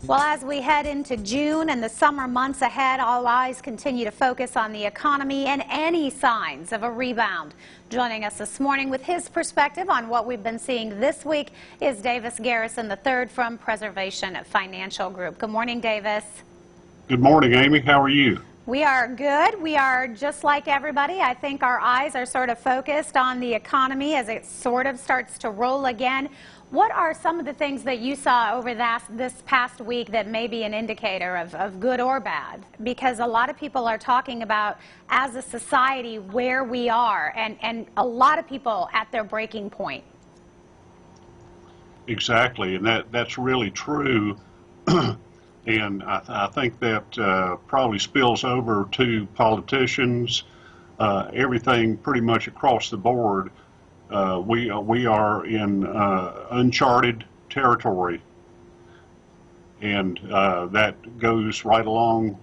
Well, as we head into June and the summer months ahead, all eyes continue to focus on the economy and any signs of a rebound. Joining us this morning with his perspective on what we've been seeing this week is Garrison III from Preservation Financial Group. Good morning, Davis. Good morning, Amy. How are you? We are good. We are just like everybody. I think our eyes are sort of focused on the economy as it sort of starts to roll again. What are some of the things that you saw over this past week that may be an indicator of good or bad? Because a lot of people are talking about, as a society, where we are, and a lot of people at their breaking point. Exactly, and that's really true. And I think that probably spills over to politicians, everything pretty much across the board. We are in uncharted territory, and that goes right along,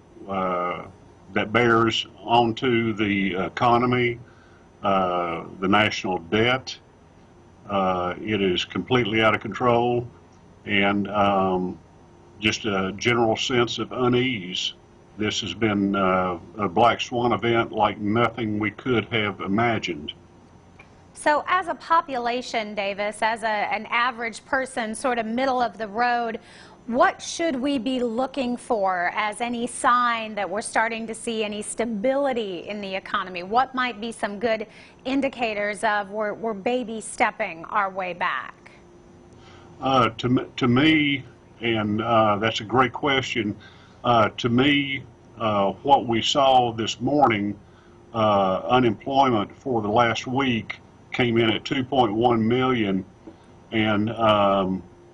that bears onto the economy, the national debt. It is completely out of control, and just a general sense of unease. This has been a black swan event like nothing we could have imagined. So as a population, Davis, as an average person, sort of middle of the road, what should we be looking for as any sign that we're starting to see any stability in the economy? What might be some good indicators of we're baby stepping our way back? To me, and that's a great question, to me, what we saw this morning, unemployment for the last week came in at 2.1 million, and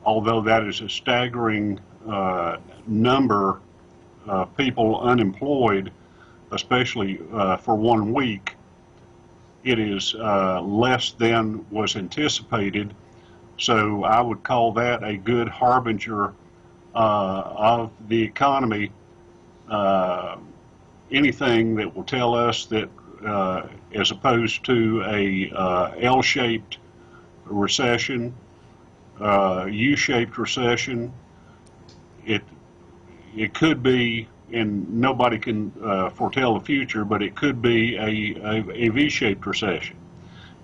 although that is a staggering number of people unemployed, especially for 1 week, it is less than was anticipated. So I would call that a good harbinger of the economy. Anything that will tell us that as opposed to a L-shaped recession, U-shaped recession, it could be, and nobody can foretell the future, but it could be a V-shaped recession,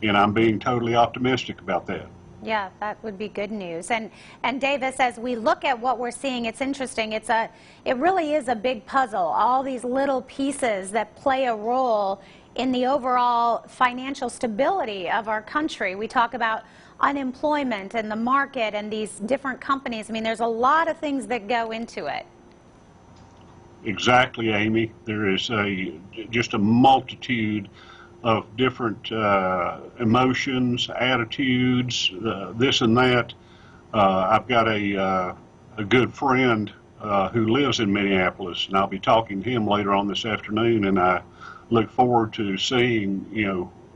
and I'm being totally optimistic about that. Yeah, that would be good news. And Davis, as we look at what we're seeing, it's interesting. It really is a big puzzle. All these little pieces that play a role in the overall financial stability of our country. We talk about unemployment and the market and these different companies. I mean, there's a lot of things that go into it. Exactly, Amy. There is just a multitude of different emotions, attitudes, this and that. I've got a good friend who lives in Minneapolis, and I'll be talking to him later on this afternoon, and I look forward to seeing,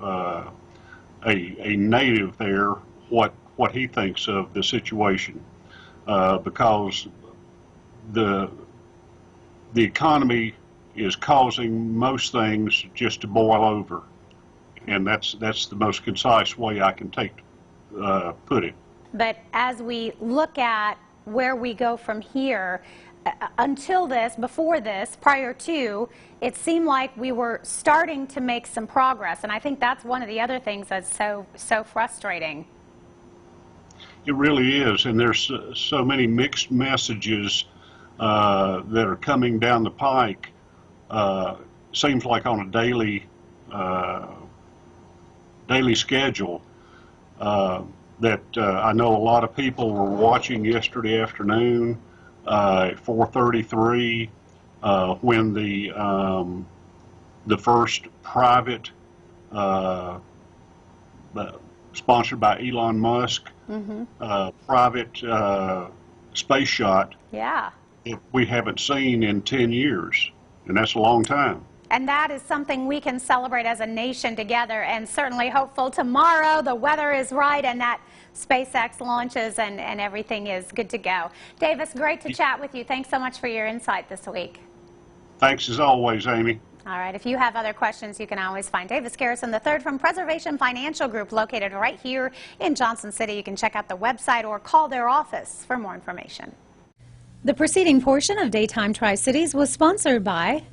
a native there, what he thinks of the situation, because the economy is causing most things just to boil over. And that's the most concise way I can put it. But as we look at where we go from here, until this, before this, prior to, it seemed like we were starting to make some progress. And I think that's one of the other things that's so frustrating. It really is, and there's so many mixed messages that are coming down the pike. Seems like on a daily schedule, that I know a lot of people were watching yesterday afternoon at 4:33 when the first private, sponsored by Elon Musk, private space shot. Yeah. We haven't seen in 10 years, and that's a long time. And that is something we can celebrate as a nation together, and certainly hopeful tomorrow the weather is right and that SpaceX launches and everything is good to go. Davis, great to chat with you. Thanks so much for your insight this week. Thanks as always, Amy. All right, if you have other questions, you can always find Davis Garrison III from Preservation Financial Group, located right here in Johnson City. You can check out the website or call their office for more information. The preceding portion of Daytime Tri-Cities was sponsored by